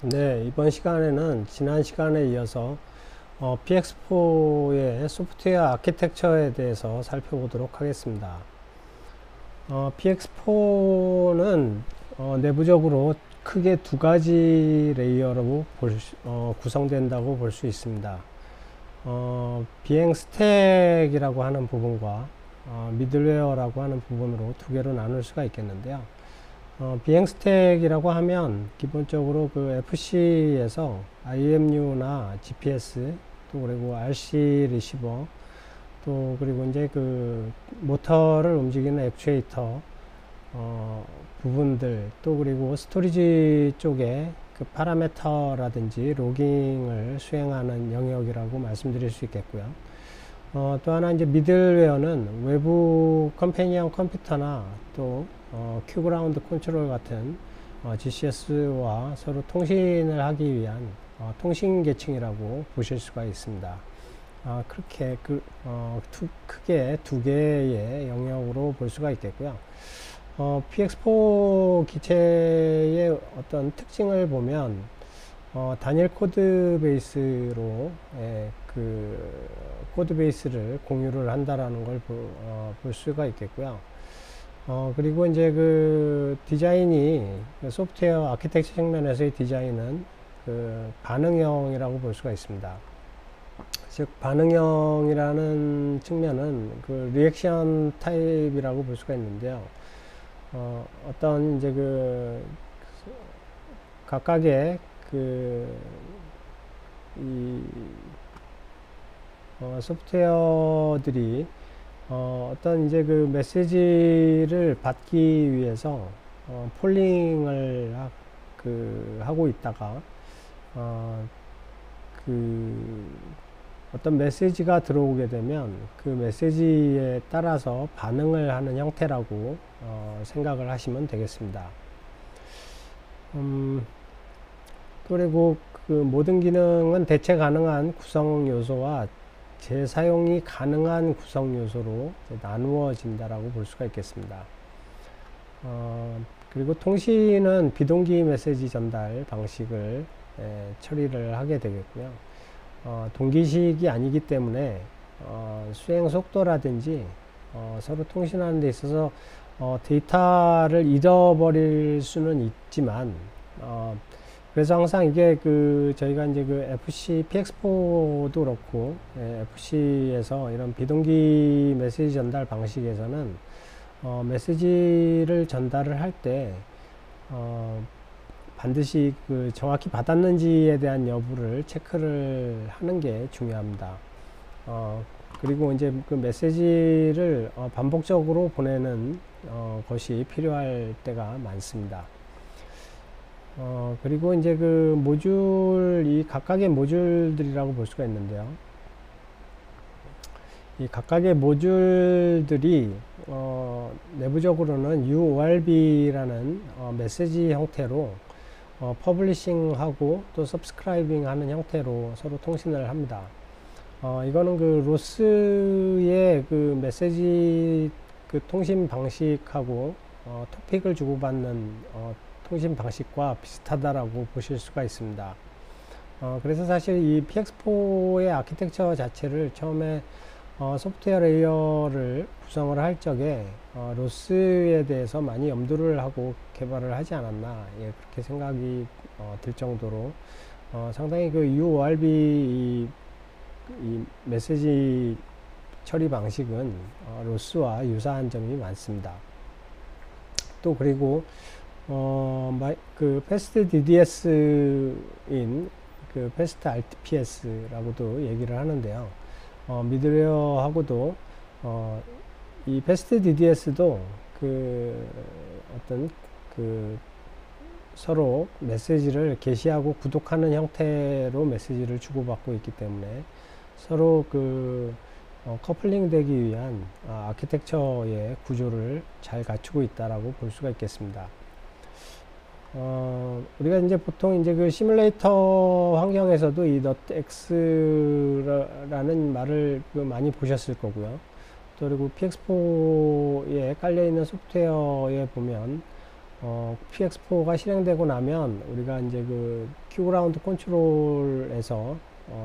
네, 이번 시간에는 지난 시간에 이어서 PX4의 소프트웨어 아키텍처에 대해서 살펴보도록 하겠습니다. PX4는 내부적으로 크게 두 가지 레이어로 구성된다고 볼 수 있습니다. 비행 스택이라고 하는 부분과 미들웨어라고 하는 부분으로 두 개로 나눌 수가 있겠는데요. 비행 스택이라고 하면 기본적으로 그 FC에서 IMU나 GPS 또 그리고 RC 리시버 또 그리고 이제 그 모터를 움직이는 액추에이터 부분들 또 그리고 스토리지 쪽에 그 파라메터라든지 로깅을 수행하는 영역이라고 말씀드릴 수 있겠고요. 또 하나 이제 미들웨어는 외부 컴패니언 컴퓨터나 또 큐그라운드 컨트롤 같은 GCS와 서로 통신을 하기 위한 통신 계층이라고 보실 수가 있습니다. 그렇게 크게 두 개의 영역으로 볼 수가 있겠고요. PX4 기체의 어떤 특징을 보면 단일 코드 베이스로 그 코드 베이스를 공유를 한다라는 걸 볼 수가 있겠고요. 그리고 이제 그 디자인이 소프트웨어 아키텍처 측면에서의 디자인은 그 반응형이라고 볼 수가 있습니다. 즉 반응형이라는 측면은 그 리액션 타입이라고 볼 수가 있는데요. 어떤 이제 그 각각의 소프트웨어들이 어떤 이제 그 메시지를 받기 위해서 폴링을 하고 있다가 어떤 메시지가 들어오게 되면 그 메시지에 따라서 반응을 하는 형태라고 생각을 하시면 되겠습니다. 그리고 그 모든 기능은 대체 가능한 구성 요소와 재사용이 가능한 구성 요소로 나누어진다라고 볼 수가 있겠습니다. 그리고 통신은 비동기 메시지 전달 방식을 처리를 하게 되겠고요. 동기식이 아니기 때문에 수행 속도라든지 서로 통신하는 데 있어서 데이터를 잃어버릴 수는 있지만 그래서 항상 이게 저희가 이제 그 FC PX4도 그렇고 FC에서 이런 비동기 메시지 전달 방식에서는 메시지를 전달을 할 때 반드시 그 정확히 받았는지에 대한 여부를 체크를 하는 게 중요합니다. 그리고 이제 그 메시지를 반복적으로 보내는 것이 필요할 때가 많습니다. 그리고 이제 그 이 각각의 모듈들이라고 볼 수가 있는데요. 이 각각의 모듈들이 내부적으로는 UORB라는 메시지 형태로 퍼블리싱하고 또 서브스크라이빙 하는 형태로 서로 통신을 합니다. 이거는 그 로스의 그 메시지 그 통신 방식하고 토픽을 주고받는 통신 방식과 비슷하다라고 보실 수가 있습니다. 그래서 사실 이 PX4의 아키텍처 자체를 처음에 소프트웨어 레이어를 구성을 할 적에 로스에 대해서 많이 염두를 하고 개발을 하지 않았나 그렇게 생각이 들 정도로 상당히 그 UORB 이 메시지 처리 방식은 로스와 유사한 점이 많습니다. 또 그리고 그 패스트 DDS인 그 패스트 RTPS라고도 얘기를 하는데요. 미들웨어하고도 이 패스트 DDS도 어떤 서로 메시지를 게시하고 구독하는 형태로 메시지를 주고받고 있기 때문에 서로 커플링 되기 위한 아키텍처의 구조를 잘 갖추고 있다라고 볼 수가 있겠습니다. 우리가 이제 보통 이제 그 시뮬레이터 환경에서도 이 .x라는 말을 많이 보셨을 거고요. 또 그리고 PX4에 깔려 있는 소프트웨어에 보면 PX4가 실행되고 나면 우리가 이제 그 Q그라운드 컨트롤에서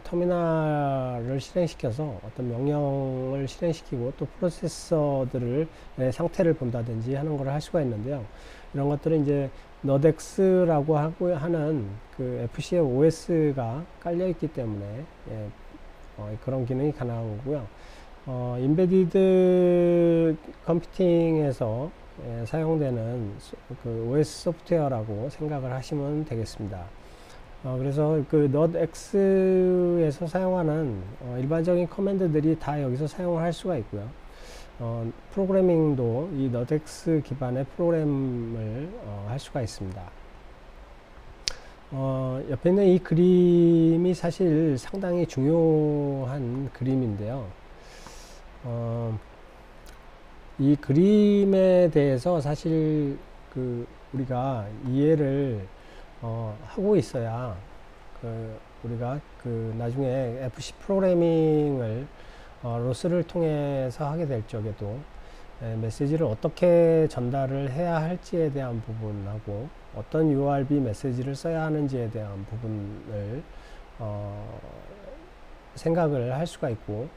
터미널을 실행시켜서 어떤 명령을 실행시키고 또 프로세서들의 상태를 본다든지 하는 걸 할 수가 있는데요. 이런 것들은 이제 너덱스라고 하는 그 FC의 OS가 깔려 있기 때문에 그런 기능이 가능한 거고요. 인베디드 컴퓨팅에서 사용되는 그 OS 소프트웨어라고 생각을 하시면 되겠습니다. 그래서 그 notx에서 사용하는 일반적인 커맨드들이 다 여기서 사용을 할 수가 있고요. 프로그래밍도 이 notx 기반의 프로그램을 할 수가 있습니다. 옆에 있는 이 그림이 사실 상당히 중요한 그림인데요. 이 그림에 대해서 사실 그 우리가 이해를 하고 있어야 우리가 나중에 FC 프로그래밍을 로스를 통해서 하게 될 적에도 메시지를 어떻게 전달을 해야 할지에 대한 부분하고 어떤 URB 메시지를 써야 하는지에 대한 부분을 생각을 할 수가 있고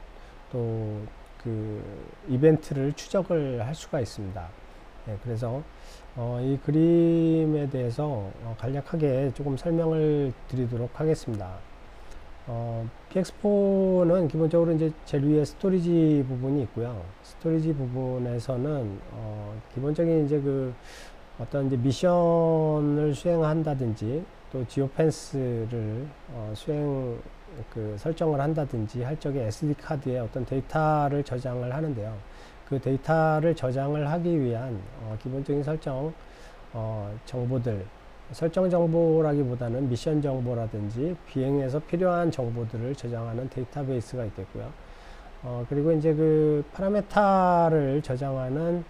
또 그 이벤트를 추적을 할 수가 있습니다. 그래서 이 그림에 대해서 간략하게 조금 설명을 드리도록 하겠습니다. PX4는 기본적으로 이제 제일 위에 스토리지 부분이 있고요. 스토리지 부분에서는 기본적인 이제 그 어떤 이제 미션을 수행한다든지 또 지오펜스를 설정을 한다든지 할 적에 SD 카드에 어떤 데이터를 저장을 하는데요. 그 데이터를 저장을 하기 위한 기본적인 정보들, 설정 정보라기보다는 미션 정보라든지 비행에서 필요한 정보들을 저장하는 데이터베이스가 있겠고요. 그리고 이제 그 파라메타를 저장하는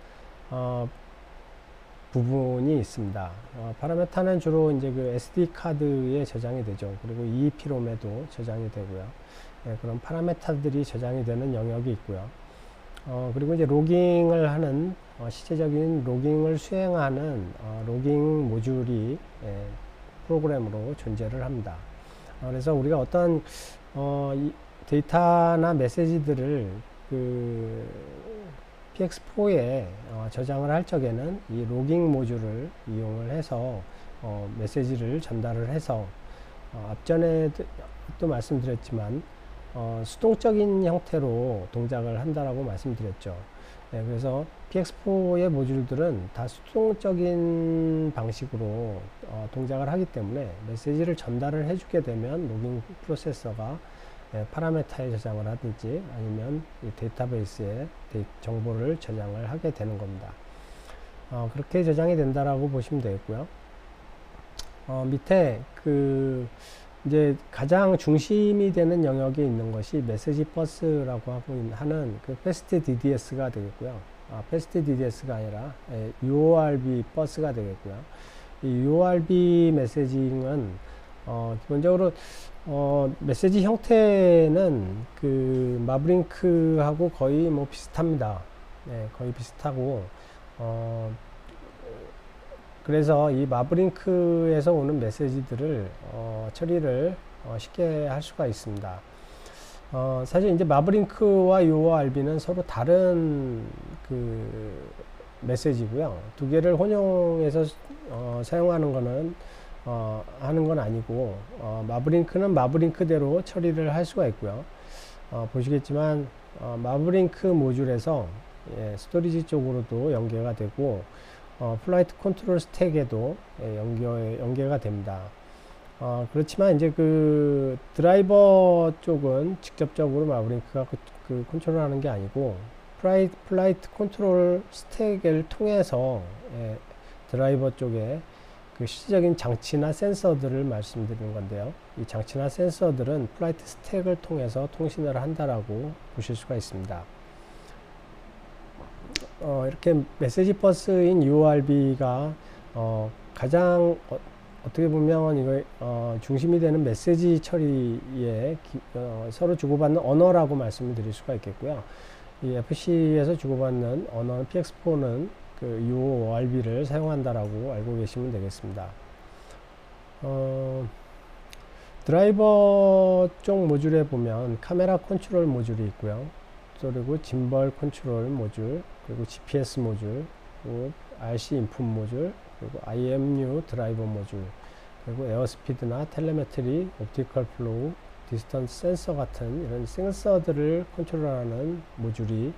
부분이 있습니다. 파라메타는 주로 이제 그 SD 카드에 저장이 되죠. 그리고 EEP롬에도 저장이 되고요. 그런 파라메타들이 저장이 되는 영역이 있고요. 그리고 이제 로깅을 하는 실제적인 로깅을 수행하는 로깅 모듈이 프로그램으로 존재를 합니다. 그래서 우리가 어떤 데이터나 메시지들을 PX4에 저장을 할 적에는 이 로깅 모듈을 이용을 해서 메시지를 전달을 해서 앞전에 또 말씀드렸지만 수동적인 형태로 동작을 한다라고 말씀드렸죠. 그래서 PX4의 모듈들은 다 수동적인 방식으로 동작을 하기 때문에 메시지를 전달을 해주게 되면 로깅 프로세서가 파라메타에 저장을 하든지 아니면 이 데이터베이스에 정보를 저장을 하게 되는 겁니다. 그렇게 저장이 된다라고 보시면 되겠고요. 밑에 이제 가장 중심이 되는 영역에 있는 것이 메시지 버스라고 하는 그 패스트 DDS가 되겠고요. 패스트 DDS가 아니라 UORB 버스가 되겠고요. 이 UORB 메시징은 기본적으로 메시지 형태는 그 마브링크하고 거의 뭐 비슷합니다. 거의 비슷하고 그래서 이 마브링크에서 오는 메시지들을 처리를 쉽게 할 수가 있습니다. 사실 이제 마브링크와 UORB는 서로 다른 그 메시지고요. 두 개를 혼용해서 사용하는 거는 하는 건 아니고 마브링크는 마브링크대로 처리를 할 수가 있고요. 보시겠지만 마브링크 모듈에서 스토리지 쪽으로도 연계가 되고 플라이트 컨트롤 스택에도 연계가 됩니다. 그렇지만 이제 그 드라이버 쪽은 직접적으로 마브링크가 컨트롤하는 게 아니고 플라이트 컨트롤 스택을 통해서 드라이버 쪽에 그 실질적인 장치나 센서들을 말씀드리는 건데요. 이 장치나 센서들은 플라이트 스택을 통해서 통신을 한다라고 보실 수가 있습니다. 이렇게 메시지 버스인 UORB가 가장 어떻게 보면 이거 중심이 되는 메시지 처리에 서로 주고받는 언어라고 말씀을 드릴 수가 있겠고요. 이 FC에서 주고받는 언어는 PX4는 그 UORB를 사용한다라고 알고 계시면 되겠습니다. 드라이버 쪽 모듈에 보면 카메라 컨트롤 모듈이 있고요. 그리고 짐벌 컨트롤 모듈, 그리고 GPS 모듈, 그리고 RC 인풋 모듈, 그리고 IMU 드라이버 모듈, 그리고 에어스피드나 텔레메트리, 옵티컬 플로우, 디스턴스 센서 같은 이런 센서들을 컨트롤하는 모듈이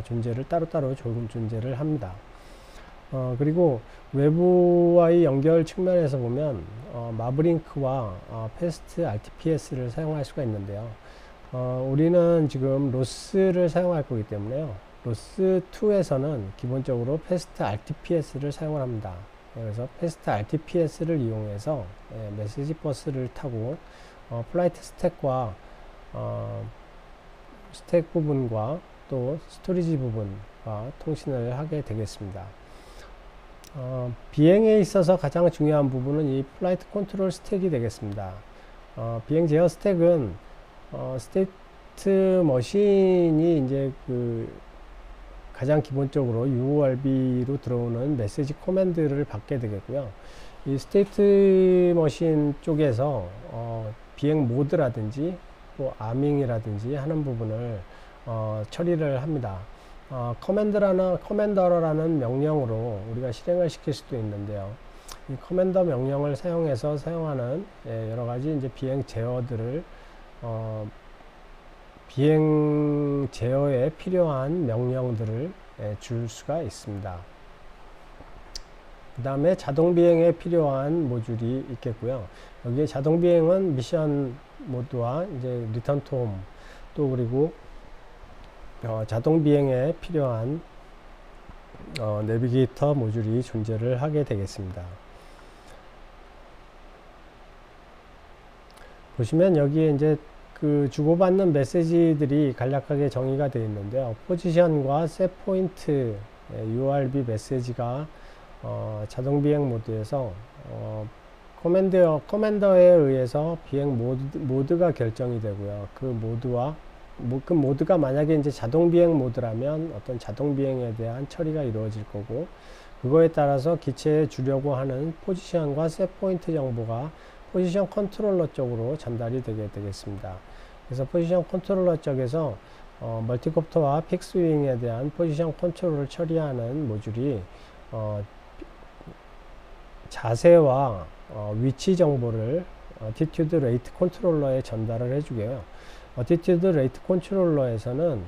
존재를 따로따로 존재를 합니다. 그리고 외부와의 연결 측면에서 보면 마브링크와 패스트 RTPS를 사용할 수가 있는데요. 우리는 지금 로스를 사용할 거기 때문에요. 로스2에서는 기본적으로 패스트 RTPS를 사용을 합니다. 그래서 패스트 RTPS를 이용해서 메시지 버스를 타고 플라이트 스택과 스택 부분과 또 스토리지 부분과 통신을 하게 되겠습니다. 비행에 있어서 가장 중요한 부분은 이 플라이트 컨트롤 스택이 되겠습니다. 비행 제어 스택은 스테이트 머신이 이제 가장 기본적으로 UORB로 들어오는 메시지 코맨드를 받게 되겠고요. 이 스테이트 머신 쪽에서 비행 모드라든지 또 아밍이라든지 하는 부분을 처리를 합니다. 커맨더라는 명령으로 우리가 실행을 시킬 수도 있는데요. 이 커맨더 명령을 사용해서 사용하는 여러 가지 이제 비행 제어들을 비행 제어에 필요한 명령들을 줄 수가 있습니다. 그 다음에 자동 비행에 필요한 모듈이 있겠고요. 여기에 자동 비행은 미션 모드와 이제 리턴 투 홈, 또 그리고 자동 비행에 필요한 내비게이터 모듈이 존재를 하게 되겠습니다. 보시면 여기에 이제 주고받는 메시지들이 간략하게 정의가 되어 있는데요. 포지션과 셋 포인트 URB 메시지가 자동 비행 모드에서 커맨더에 의해서 비행 모드가 결정이 되고요. 그 모드가 만약에 이제 자동 비행 모드라면 어떤 자동 비행에 대한 처리가 이루어질 거고, 그거에 따라서 기체에 주려고 하는 포지션과 셋 포인트 정보가 포지션 컨트롤러 쪽으로 전달이 되겠습니다. 그래서 포지션 컨트롤러 쪽에서 멀티콥터와 픽스윙에 대한 포지션 컨트롤을 처리하는 모듈이 자세와 위치 정보를 어티튜드 레이트 컨트롤러에 전달을 해주고요. 어티튜드 레이트 컨트롤러에서는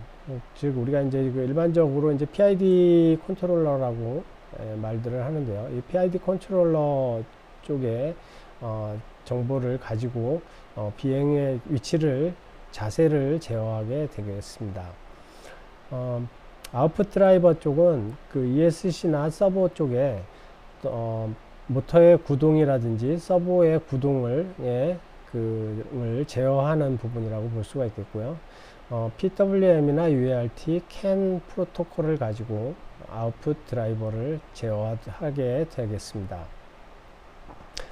즉 우리가 이제 일반적으로 이제 PID 컨트롤러라고 말들을 하는데요. 이 PID 컨트롤러 쪽에 정보를 가지고 비행의 위치를 자세를 제어하게 되겠습니다. 아웃풋 드라이버 쪽은 그 ESC나 서버 쪽에 모터의 구동이라든지 서버의 구동을 제어하는 부분이라고 볼 수가 있겠고요. PWM이나 UART, CAN 프로토콜을 가지고 아웃풋 드라이버를 제어하게 되겠습니다.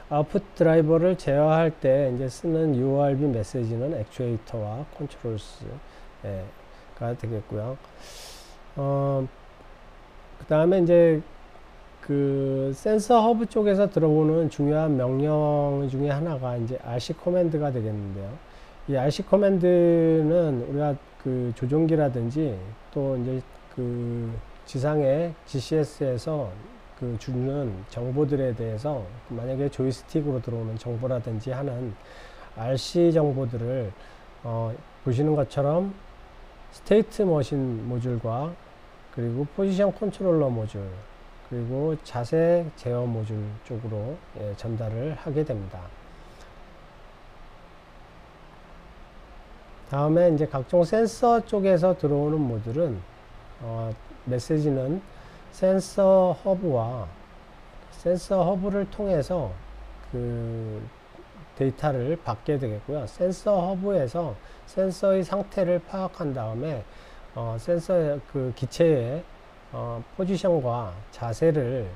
아웃풋 드라이버를 제어할 때 이제 쓰는 UORB 메시지는 액추에이터와 컨트롤스가 되겠고요. 그 다음에 이제 센서 허브 쪽에서 들어오는 중요한 명령 중에 하나가 이제 RC 커맨드가 되겠는데요. 이 RC 커맨드는 우리가 조종기라든지 또 이제 지상의 GCS에서 주는 정보들에 대해서 만약에 조이스틱으로 들어오는 정보라든지 하는 RC 정보들을 보시는 것처럼 스테이트 머신 모듈과 그리고 포지션 컨트롤러 모듈 그리고 자세 제어 모듈 쪽으로 전달을 하게 됩니다. 다음에 이제 각종 센서 쪽에서 들어오는 모듈은 메시지는 센서 허브를 통해서 데이터를 받게 되겠고요. 센서 허브에서 센서의 상태를 파악한 다음에 센서의 기체의 포지션과 자세를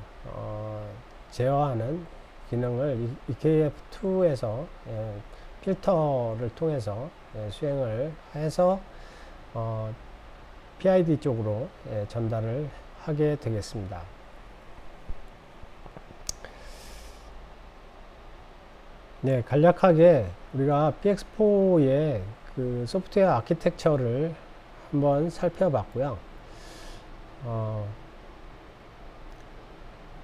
제어하는 기능을 EKF2에서 필터를 통해서 수행을 해서 PID 쪽으로 전달을 하게 되겠습니다. 네, 간략하게 우리가 px4의 그 소프트웨어 아키텍처를 한번 살펴봤고요.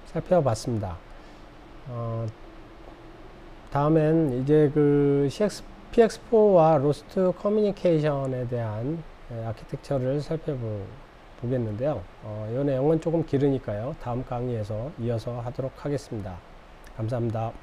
살펴봤습니다. 다음엔 이제 그 px4와 로스트 커뮤니케이션에 대한 아키텍처를 살펴보겠는데요. 이 내용은 조금 길으니까요. 다음 강의에서 이어서 하도록 하겠습니다. 감사합니다.